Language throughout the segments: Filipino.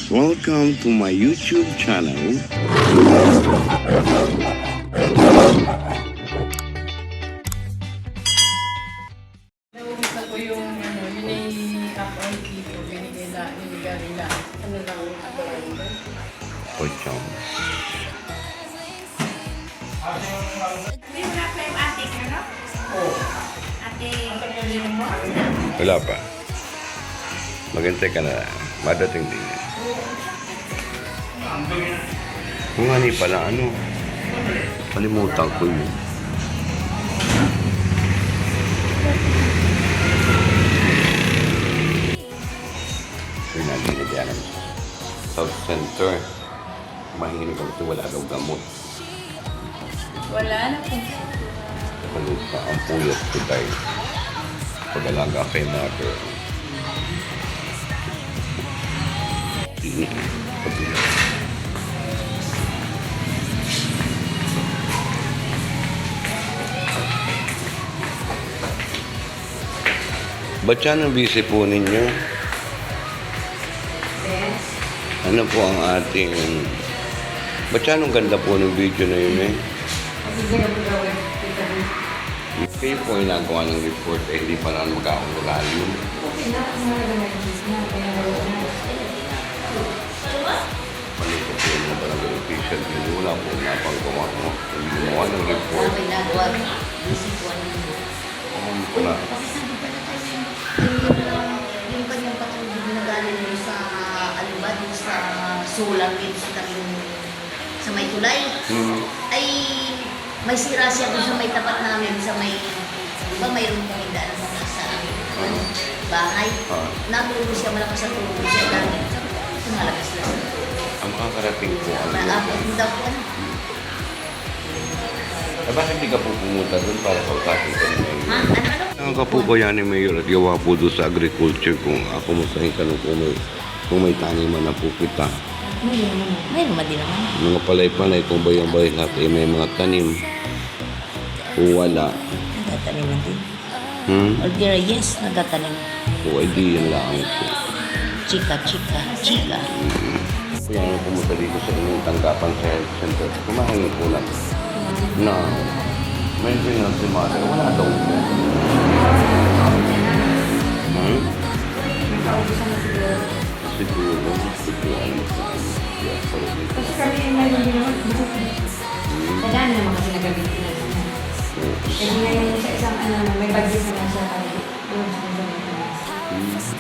Welcome to my YouTube channel. Nauusan ko yung yun ay kapal dito, binigay nila. Ano lang, Pochong. Hindi mo na pa yung ating ano? Ating Wala pa. Maghintay ka na. Madating din yan. Kung ano pala, ano? Kalimutan ko yun. Sure na, dinadyanan. South Center. Mahinig ako ito, wala daw gamot. wala na po. Kalupa ang puyat ko tayo. Pag-alaga kay mother. Ba't yan ang busy po ninyo? Ano po ang ating... Ba't yan ang ganda po ng video na yun eh? Kayo po ay nagawa ng report eh, hindi pa naman mag-aungulan yun. Malito po yung mga barangay official, hindi wala po napagawa mo. Hindi gumawa ng report. Ano po na? yung kanyang patulog na galing mo sa alba, dun sa sulang dito sa tabing sa may tulay, ay may sira siya dun sa may tapat namin, sa may, di ba mayroon kong indaan sa bahay. Natulog siya, malakas ang tulog siya dahil sa malakas lang. Ang makakarating po ang Maabot mo daw po ano. Eh, bakit hindi ka po pumunta doon para kausapin ka ni Mayor? Ha? Ano? Naka po ba yan ni Mayor at gawa po doon sa agriculture kung ako masahin ka nung kung may taniman na po kita. Mayroon ba din naman? Mga palay-palay kung ba yung bahay natin may mga tanim. Kung wala. Nagtatanim din. Hmm? Or yes, nagtatanim. O ay di yan lang po. Chika. Kaya nga pumunta dito sa inyong tanggapan sa health center. Kumahangin po lang. Na may ganyan si mother. Wala daw po. Siguro. Kasi kami ay mayroon din naman. Nadaan naman kasi nagamitin na naman. Eh ngayon sa isang may budget na lang siya para doon sa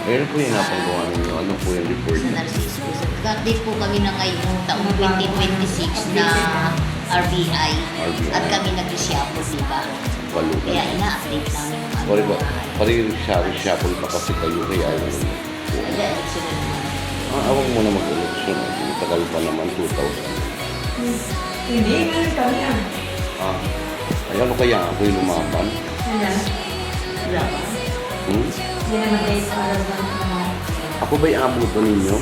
Ano po yung napagawa ninyo? Ano po yung report? Sa Narciso. Nag-update po kami na ngayong taong 2026 na RBI. At kami nag-reshuffle, di ba? Balukan. Kaya ina-update namin yung Sorry ba? bahay. Pari-reshuffle pa kasi kayo kaya yun. Nag-election na naman. Awag mo na mag-election. Tagal pa naman 2,000. Hindi, meron kami Ay ano kaya ako yung lumaban? Wala pa. Hindi naman kayo para sa mga... Ako ba'y abuto ninyo?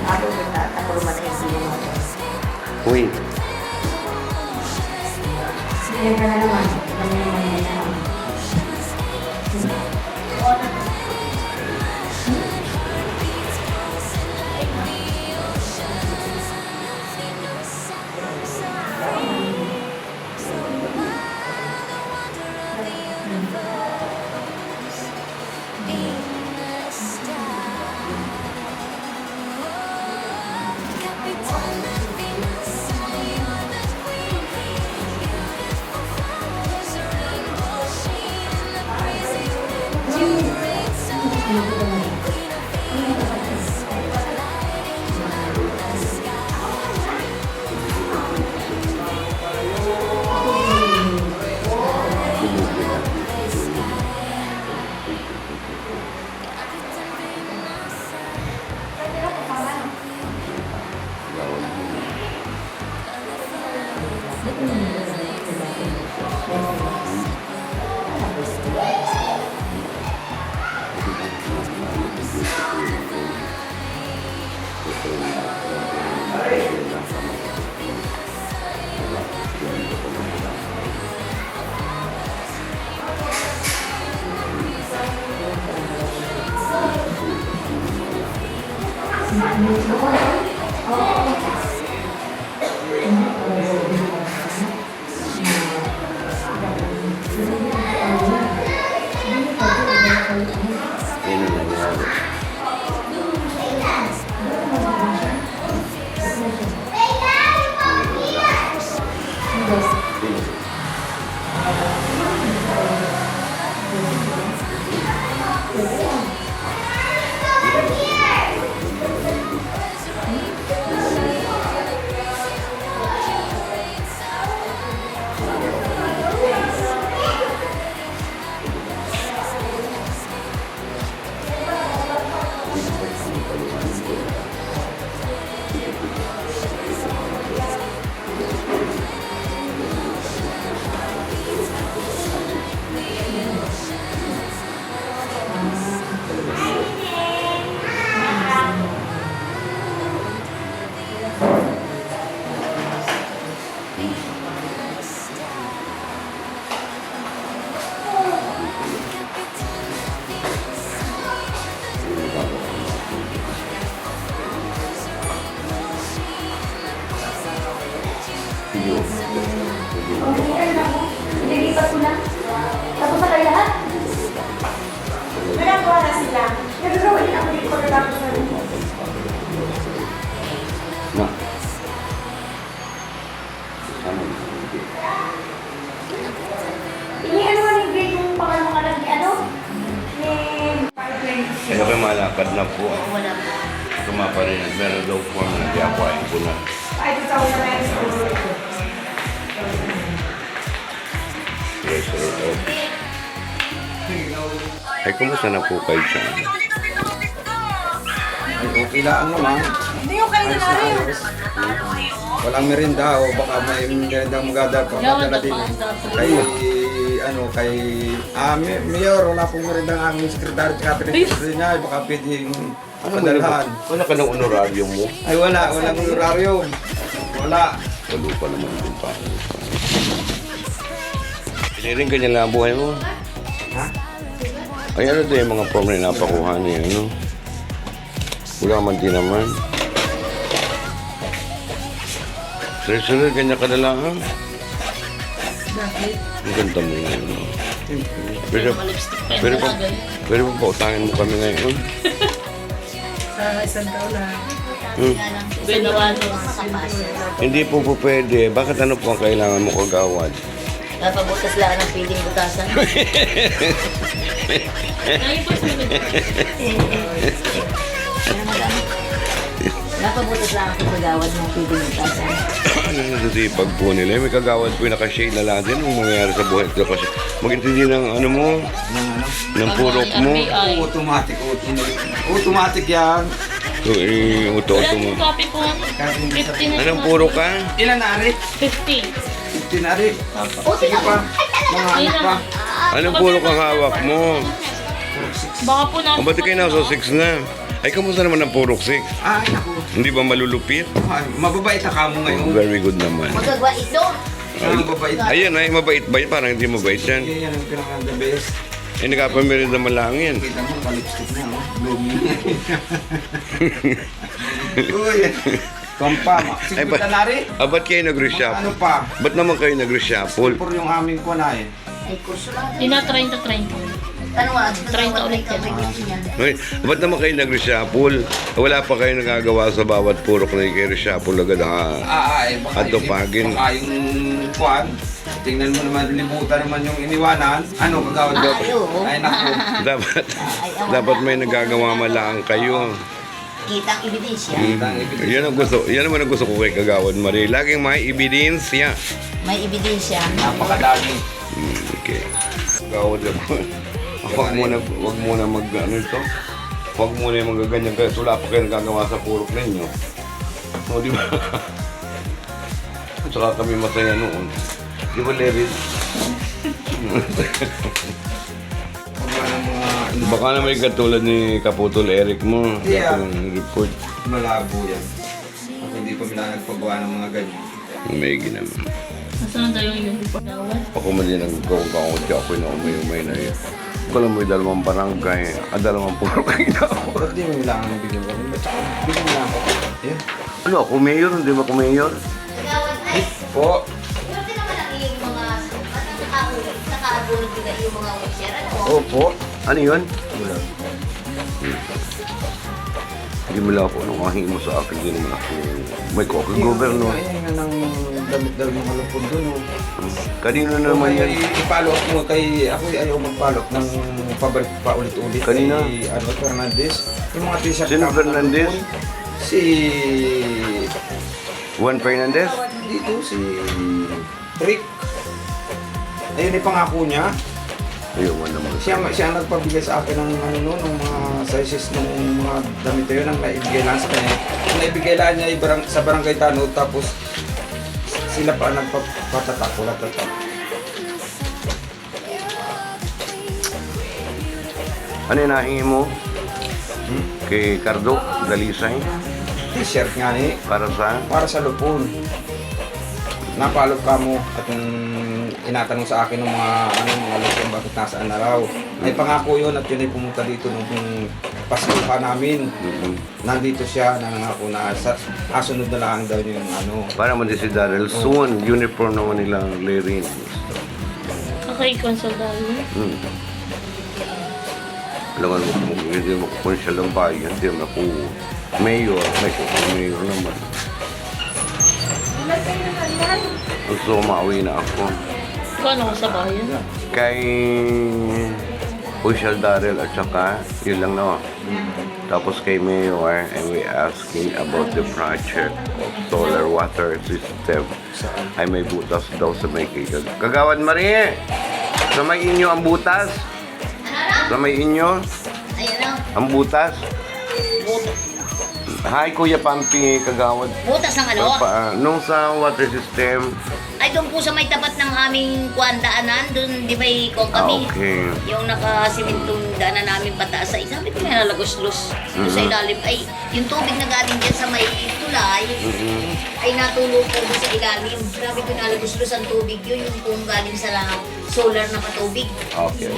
Ako naman ay sino mo. Uy, Yan ka na naman. Kami naman yan naman. Thank you. Yan ang nangyari. Nilipat ko na. Tapos na kayo lahat? Nagagawa na sila. Nagagawa din ako dito pagkatapos na rin. Na. Sana hindi. Ini ano man yung grade yung pangalan ka lang ni ano? Ni... Kaya kayo malakad na po. Wala po. Tumapa rin. Meron daw form na di-aquain ko na. Ay, ito sa una na yung Yes, sir. Ay, kumusta na po kayo siya? Ay, okay lang naman. Hindi yung kayo na rin. Walang merinda o baka may merinda magdadala din. Mayor, wala pong merinda ang aming sekretary at secretary niya. Baka pwedeng padalhan. Wala ka ng honorarium mo? Ay, walang honorarium. Wala. Walo pa naman din pa. Pinirin ganyan lang ang buhay mo. Ha? Ay, ano ito yung mga form na napakuha niya, ano? Wala man din naman. Sir, ganyan ka na lang, ha? Bakit? Ang ganda mo yun, ano? Pero Pero pa pautangin mo kami ngayon. sa isang taon na. Binawa ko sa kapasa. Hindi po pwede. Bakit ano po ang kailangan mo kagawad? Napabutas lang ng piling butasan. Napabutas lang ako kagawad ng piling butasan. Ano na sisipag po nila? May kagawad po yung nakashade na lang din. Anong mangyayari sa buhay ko kasi mag-intindi ng ano mo, ng purok mo. Automatic yan. So, uto-uto mo. Copy po. 50 na. Anong purok ka? Ilan na rin? 50. 15 na rin. Sige pa. Mga anak pa. Anong purok ang hawak mo? Baka po na. Ang ba't kayo nasa 6 na? Ay, kamusta naman ang purok 6? Ay, naku. Hindi ba malulupit? Ay, mababait na kamo ngayon. Very good naman. Magagawa ito. Mababait. Ayan ay, mabait ba yun? Parang hindi mabait yan. Yan ang pinaka-the best. Eh, nakapamirin naman lang yan. Kita mo, palipstick na, oh. Blooming. Uy, kampama. Ay, Sigurita na rin. ba't kayo nag-reshuffle? Ano pa? Ba't naman kayo nag-reshuffle? Puro yung aming ko na eh. Ay, kurso lang. Ina 30. Ano nga? 30 ulit yan. Ay, ba't naman kayo nag-reshuffle? Wala pa kayo nagagawa sa bawat purok na kayo reshuffle agad ha? Baka Atupagin. Baka yung kuwan. Tingnan mo naman, libutan naman yung iniwanan. Ano, kagawad dapat? oo. Ay, naku. Dapat may nagagawa malang kayo. Kitang ebidensya. Yan naman ang gusto ko kay Kagawad Marie. Laging may ebidensya. May ebidensya. Napakadami. Okay. Kagawad ako. Wag muna mag ano ito. Wag muna yung magaganyan kayo. Wala pa kayo nagagawa sa purok ninyo. O, di ba? At saka kami masaya noon. Di ba, Larry? Baka na may katulad ni Kaputol Eric mo. Yeah. Yung report. Malabo yan. At hindi pa nila nagpagawa ng mga ganyan. May ginaman. Nasaan tayo yung report? Ako man din ang gawang ako. Ako na umay na yun. Kung mo yung dalawang barangay, dalawang puro kayo na ako. Ba't di mo kailangan bigyan ko? Tsaka bigyan mo lang ako. Yan. Ano, ako mayor, hindi ba ako mayor? Kagawad ay, Po. pero din naman ang iyong mga nakaabulog din ang iyong mga wheelchair. Ano? Opo. Ano yun? Wala. Hindi mo lang ako, anong ahingi mo sa akin, hindi naman ako may gobyerno. Ay, nga ng damit daw yung malupon doon. Kanino naman yan? Ipalo up mo kay, ako ayaw magpalo ng pabalik pa ulit-ulit. Kanina? Kay, ano, Fernandez. Yung mga t-shirt Sino na- Fernandez? Si... Juan Fernandez? Dito, si... Rick. Ayun yung pangako niya. Ayun, naman. Siya ang nagpabigay sa akin ng ano noon, ng mga sizes ng mga damit yun, ang naibigay lang sa kanya. Ang naibigay lang niya sa barangay Tano, tapos sila pa nagpapatatak, wala tatak. Ano yung nahingi mo? Kay Cardo, Dalisay? T-shirt nga ni, Para sa? para sa lupon. Napalog ka mo at inatanong sa akin ng mga lupon bakit nasaan na raw. Ay pangako yun at yun ay pumunta dito nung Pasko pa namin. Nandito siya, nangako na asunod na lang daw yung ano. Para mo din si Daryl. Soon, uniform naman nilang Lerin. Okay, konsultado. Alam mo, kung hindi mo kukunsya lang bayan, hindi mo ako mayor, may mayor naman. Gusto ko maawi na ako. Paano ko sa bayan? Kay Official Daryl at saka yun lang na. Tapos kay Mayor, and we asking about the project of solar water system. Ay may butas daw sa may kagad. Kagawad Marie! Sa may inyo ang butas? Sa may inyo Ayun o. ang butas? Hi Kuya Pampi, kagawad. Butas ng ano? Nung sa water system, Ay, doon po sa may tapat ng aming kuandaanan, doon di ba kung kami? okay. Yung nakasimintong daanan namin pataas sa sabi ko may nalagos-los doon sa ilalim. Ay, yung tubig na galing dyan sa may tulay, ay natulog po sa ilalim. Grabe ko nalagos-los ang tubig yun, yung kung galing sa solar na patubig. Okay.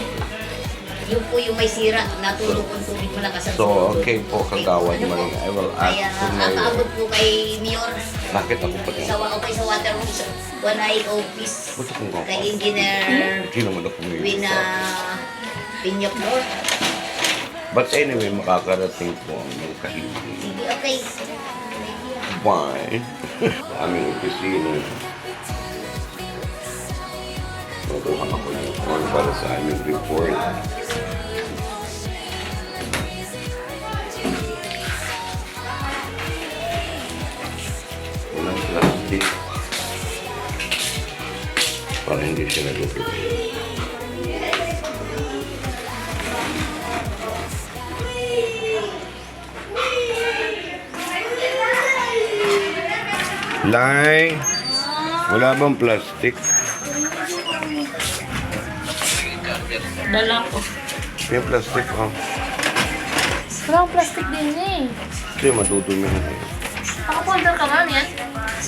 Yun po yung may sira, natulog ang tubig malakas ang So, tubig. okay po, kagawad Ano po? Marie. I will ask Kaya, to Mayor. aabot po kay Mayor Bakit ako pa rin? okay, sa water works, Wanay Office, Ba't akong gawin? kay Engineer Hindi naman ako may Wina Pinyok North. But anyway, makakarating po ang mga kahindi. Sige, okay. Bye! Aming opisina. Nakuha ako ng form para sa aming report. Walang plastic. Para hindi siya nagugulong. Lai, wala bang plastic? Dala ko. May plastic, oh. Parang plastic din niya eh. Kasi matutumi na eh. Nakapunta ka nga yan.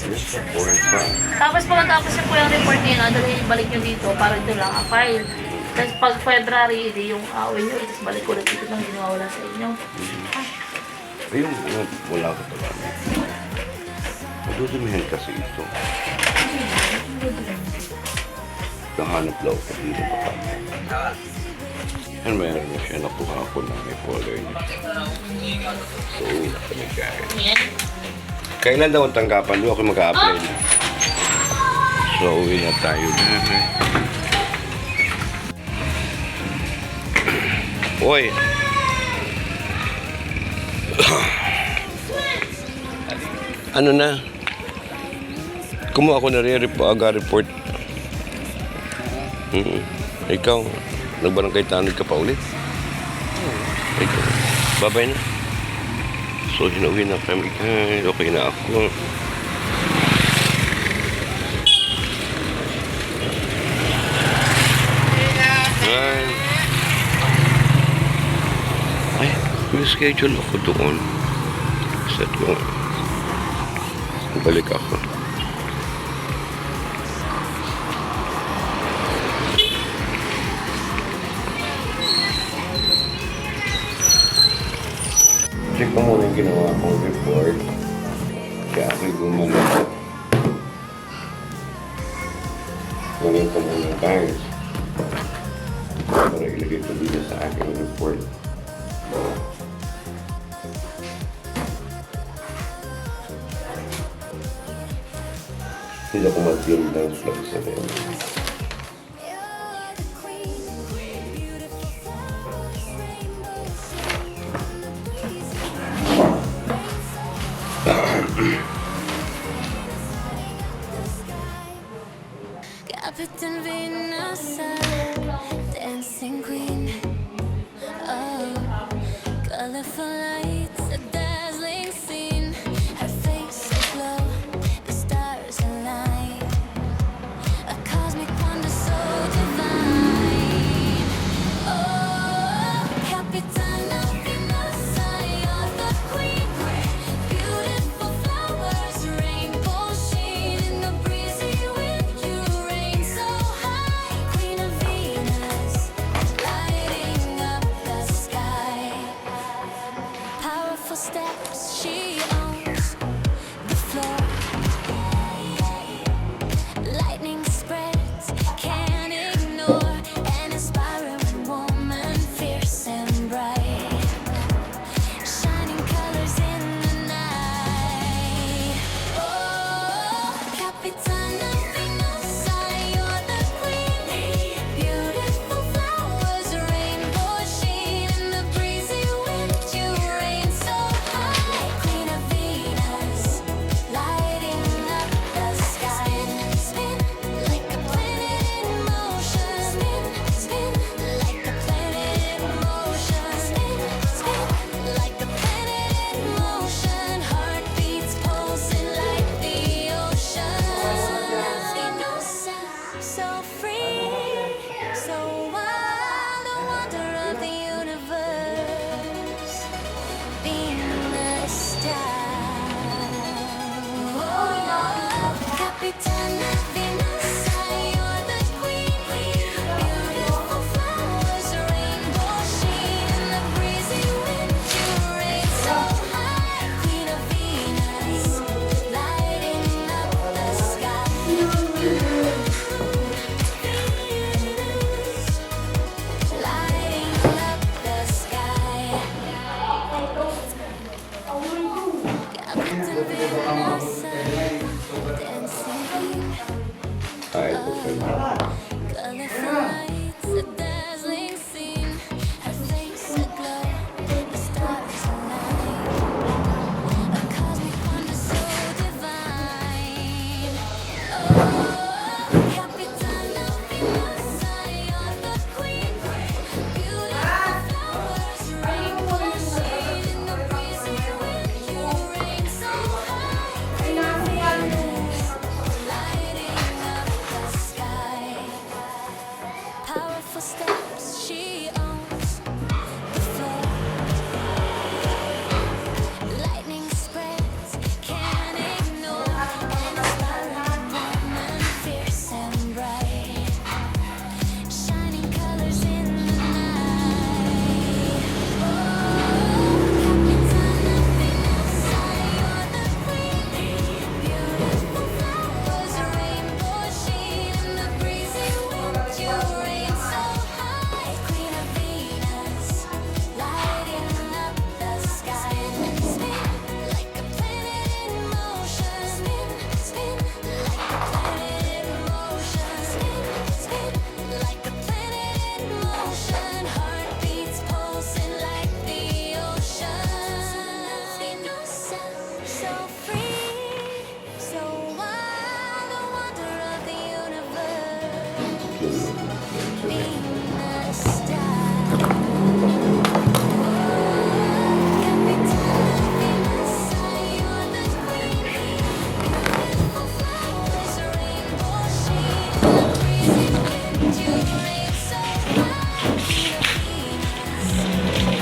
Yes, of course, pa. Tapos pag natapos yung kuya report niya, dali balik nyo dito para ito lang file. Tapos pag February, hindi yung awin nyo, tapos balik ulit dito nang ginawala sa inyo. Ayun, wala ka pala. Matutumihan kasi ito. Nahanap daw ko dito pa kami. And meron na siya, nakuha ko na may folder niya. So, kami guys. Yan. Kailan daw ang tanggapan? Doon ako mag-a-apply na. So, uwi na tayo na. Uy! Ano na? Kumuha ako na rin aga-report. Ikaw, nagbarangay tanod ka pa ulit? Ikaw, babay na. So, hinauwi na kami guys. Okay na ako. Ay. Ay, may schedule ako doon. Set ko. Balik ako. check ko muna yung ginawa kong report. Kaya ako'y gumanap. Kunin ko muna guys. Para ilagay ko dito sa aking report. Hindi ako mag-deal ng flag sa rin. Captain Venus, dancing queen. Oh, colorful lights, a dazzling scene. Her face aglow, the stars align. A cosmic wonder so divine. Oh, Capitana Venus, you're the queen. Beautiful flowers, rainbow sheen in the breezy wind. You reign so high, Queen of Venus, lighting up the sky. Powerful steps, she owns the floor. Lightning spreads, can't ignore. An inspiring woman, fierce and bright. Shining colors in the night. Oh, Capitana Venus, you're the queen. Beautiful flowers, rainbow sheen in the breezy wind. You reign so high, Queen of Venus, lighting up the sky. Spin like a planet in motion. Spin, spin like a planet in motion. Spin, spin like a planet in motion. Heartbeats pulsing like the ocean. Innocent, so free, so wild, a wonder of the universe. Venus style. Capitana Venus, you're the queen. Beautiful flowers, rainbow sheen in the breezy wind. You reign so high, Queen of Venus, lighting up the sky. Lighting up the sky. Captain Venus, dancing queen. Ay, okay. Colorful lights, a dazzling scene. Her face aglow, the stars align. A cosmic wonder so divine. Oh, Capitana Venus, you're the queen. Beautiful flowers, rainbow sheen in the breezy wind. You reign so high, Queen of Venus, lighting up the sky. Powerful steps, she owns the floor. Lightning spreads, can't ignore. An inspiring woman, fierce and bright. Shining colors in the night. Oh, Capitana Venus, you're the queen. Beautiful flowers, rainbow sheen in the breezy wind. You reign so high, Queen of Venus, lighting up the sky. Spin like a planet in motion. Spin, spin like a planet in motion. Spin, spin like a planet in motion. Heartbeats pulsing like the ocean. Innocent, so free, so wild, a wonder of the universe. Venus style. Capitana Venus, you're the queen. Beautiful flowers, rainbow sheen in the breezy wind. You reign so high, Queen of Venus,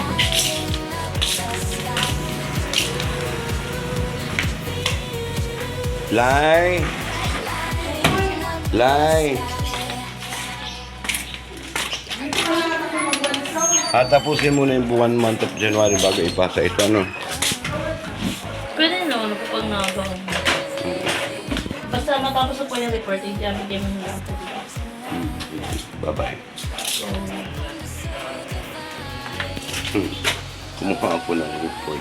lighting up the sky. Lai! Lai! Tapusin muna yung 1 month of January bago ipasa ito, ano? kapag nagawa mo. Basta matapos na po yung report, hindi namin kayo lang po dito. Bye-bye. So, Kumuha ako ng report.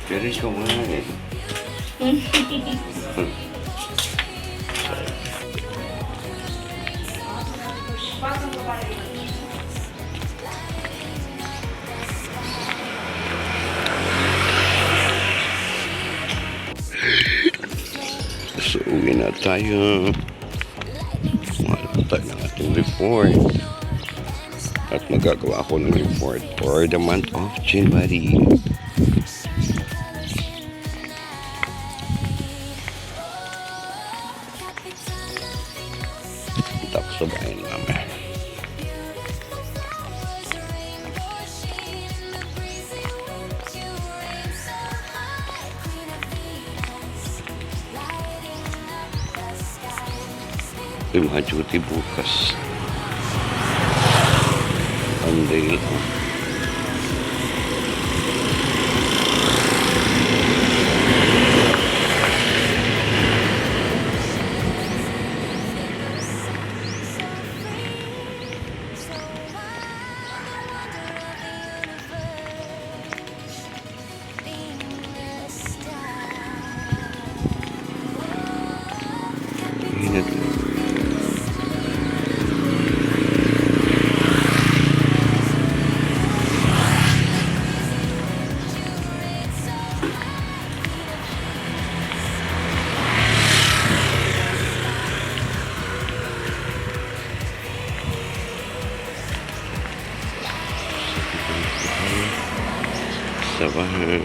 Pero ikaw nga eh. So, uwi na tayo. Wala tayo ng ating report. At magagawa ako ng report for the month of January. Tapos sabahin namin. Yung mga duty bukas. Monday lang. Ingat lang. Sa bahay.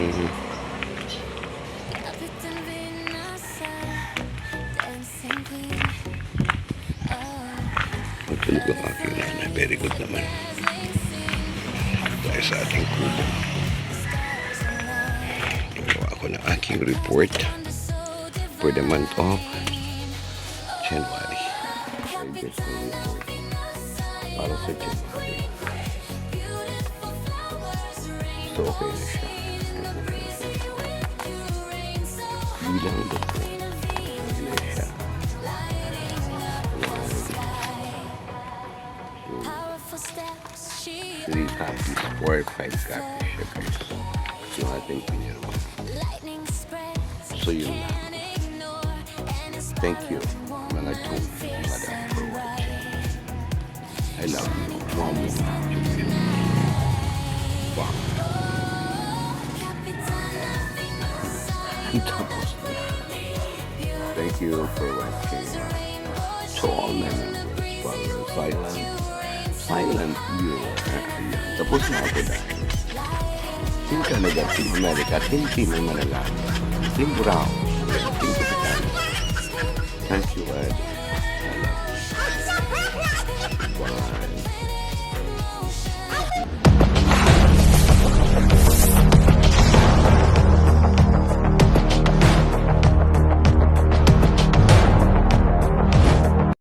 Magtulog ang aking nanay. Very good naman. Dahil sa ating kubo. Gawa ako ng aking report for the month of January. I get the report para sa January. So, okay na siya. Bilang doktor. Okay na siya. Three copies, 4 or 5 copies siya guys. Yung ating pinirma. So yun lang. Thank you mga two, madam, for watching. I love you. Mom. Wow. Tapos na. Thank you for watching. To all my members, for silent viewer. Tapos na ako dahil. Team Canada, Team America, Team Manila, Team Brown, Team Kapitan. Thank you, Ed.